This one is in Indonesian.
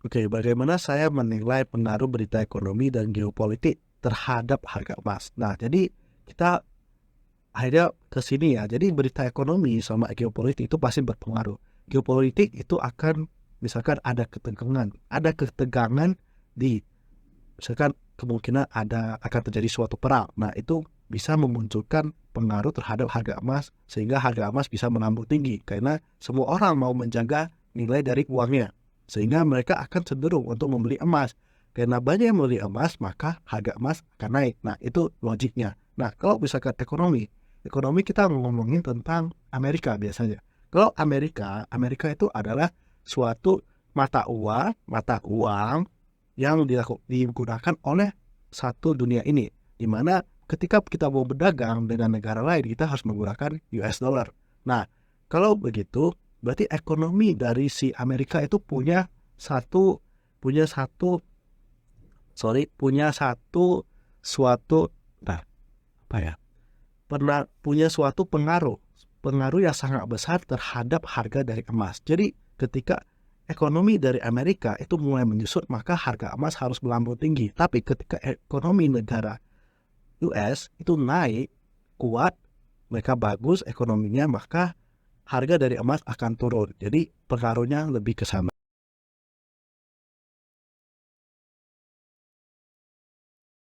Oke, bagaimana saya menilai pengaruh berita ekonomi dan geopolitik terhadap harga emas? Nah, jadi kita akhirnya ke sini ya. Jadi berita ekonomi sama geopolitik itu pasti berpengaruh. Geopolitik itu akan misalkan ada ketegangan di misalkan kemungkinan akan terjadi suatu perang. Nah, itu bisa memunculkan pengaruh terhadap harga emas sehingga harga emas bisa melambung tinggi karena semua orang mau menjaga nilai dari uangnya. Sehingga mereka akan cenderung untuk membeli emas. Karena banyak yang membeli emas, maka harga emas akan naik. Nah, itu logiknya. Nah, kalau misalkan ekonomi kita ngomongin tentang Amerika biasanya. Kalau Amerika itu adalah suatu mata uang yang digunakan oleh satu dunia ini, di mana ketika kita mau berdagang dengan negara lain kita harus menggunakan US dollar. Nah, kalau begitu berarti ekonomi dari si Amerika itu satu punya satu punya satu suatu nah apa ya pernah punya suatu pengaruh pengaruh yang sangat besar terhadap harga dari emas. Jadi ketika ekonomi dari Amerika itu mulai menyusut, maka harga emas harus melambung tinggi. Tapi ketika ekonomi negara US itu naik kuat, mereka bagus ekonominya, maka harga dari emas akan turun. Jadi pengaruhnya lebih ke sana.